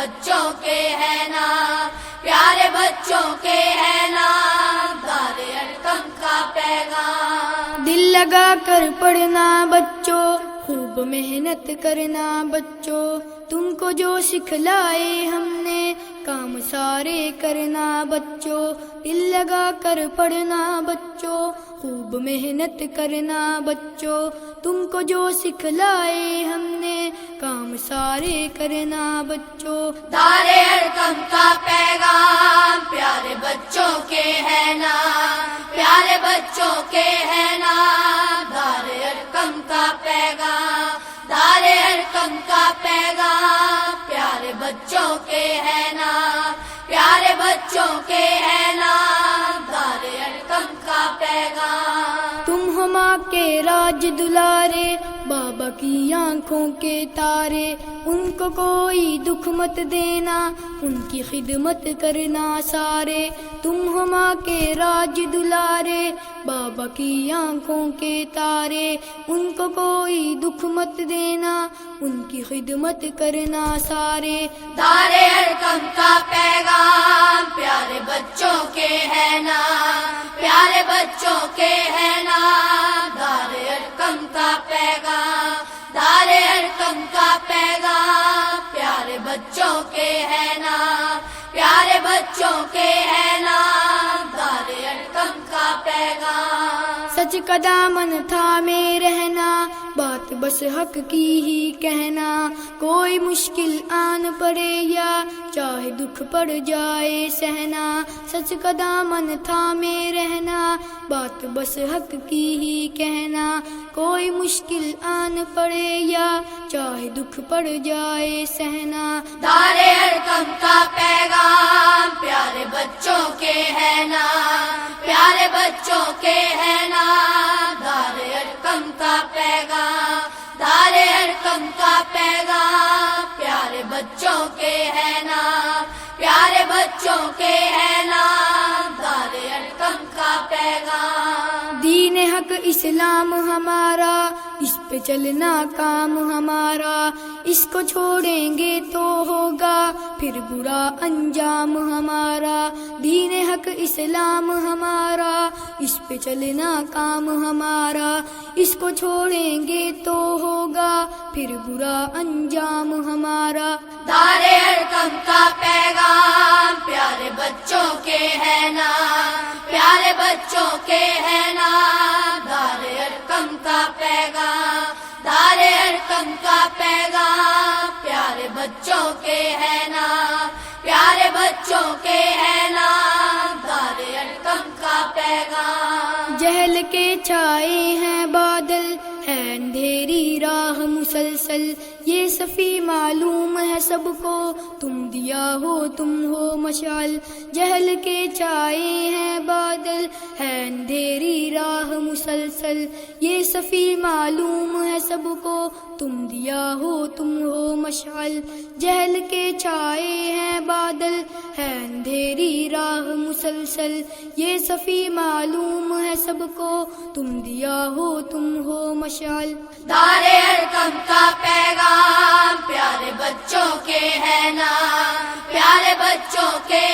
بچوں کے ہے نام، پیارے بچوں کے ہے نام، دار ارقم کا پیغام۔ دل لگا کر پڑھنا بچوں، خوب محنت کرنا بچوں، تم کو جو سکھلائے ہم نے کام سارے کرنا بچوں۔ دل لگا کر پڑھنا بچوں، خوب محنت کرنا بچوں، تم کو جو سکھلائے ہم نے کام سارے کرنا بچوں۔ دار ارقم کا پیغام، پیارے بچوں کے ہے نام، پیارے بچوں کے ہے نام، دار ارقم کا پیغام، دار ارقم کا پیغام، پیارے بچوں کے ہے نام، پیارے بچوں کے ہے نام، دار ارقم کا پیغام۔ تم ہو ماں کے راج دلارے، بابا کی آنکھوں کے تارے، ان کو کوئی دکھ مت دینا، ان کی خدمت کرنا سارے۔ تم ہو ماں کے راج دلارے، بابا کی آنکھوں کے تارے، ان کو کوئی دکھ مت دینا، ان کی خدمت کرنا سارے۔ دار ارقم کا پیغام، پیارے بچوں کے ہے نام، پیارے بچوں کے ہے نام، دار ارقم کا پیغام، دار ارقم کا پیغام، پیارے بچوں کے ہے نام، پیارے بچوں کے ہے نام، دار ارقم کا پیغام۔ سچ کا دامن تھامے رہنا، بات بس حق کی ہی کہنا، کوئی مشکل آن پڑے یا چاہے دکھ پڑ جائے سہنا۔ سچ کا دامن تھامے رہنا، بات بس حق کی ہی کہنا، کوئی مشکل آن پڑے یا چاہے دکھ پڑ جائے سہنا۔ دار ارقم کا پیغام، پیارے بچوں کے ہے نام، پیارے بچوں کے ہے نام، دار ارقم کا پیغام، دار ارقم کا پیغام، پیارے بچوں کے ہے نام، پیارے بچوں کے ہے نام، دار ارقم کا پیغام۔ دین حق اسلام ہمارا، اس پہ چلنا کام ہمارا، اس کو چھوڑیں گے تو ہوگا پھر برا انجام ہمارا۔ دین حق اسلام ہمارا، اس پہ چلنا کام ہمارا، اس کو چھوڑیں گے تو ہوگا پھر برا انجام ہمارا۔ دار ارقم کا پیغام، پیارے بچوں کے ہے نام، پیارے بچوں کے ہے نام، دار ارقم کا پیغام، دار ارقم کا پیغام، پیارے بچوں کے ہے نام، پیارے بچوں کے ہے نام، دار ارقم کا پیغام۔ جہل کے چھائے ہیں بادل، ہے اندھیری راہ مسلسل، یہ صفی معلوم ہے سب کو، تم دیا ہو تم ہو مشعل۔ جہل کے چھائے ہیں بادل، ہے اندھیری راہ مسلسل، یہ صفی معلوم ہے سب کو، تم دیا ہو تم ہو مشعل۔ جہل کے چھائے ہیں بادل، ہے اندھیری راہ مسلسل، یہ صفی معلوم ہے سب کو، تم دیا ہو تم ہو مشعل۔ دار ارقم کا پیغام، پیارے بچوں کے ہے نام، پیارے بچوں کے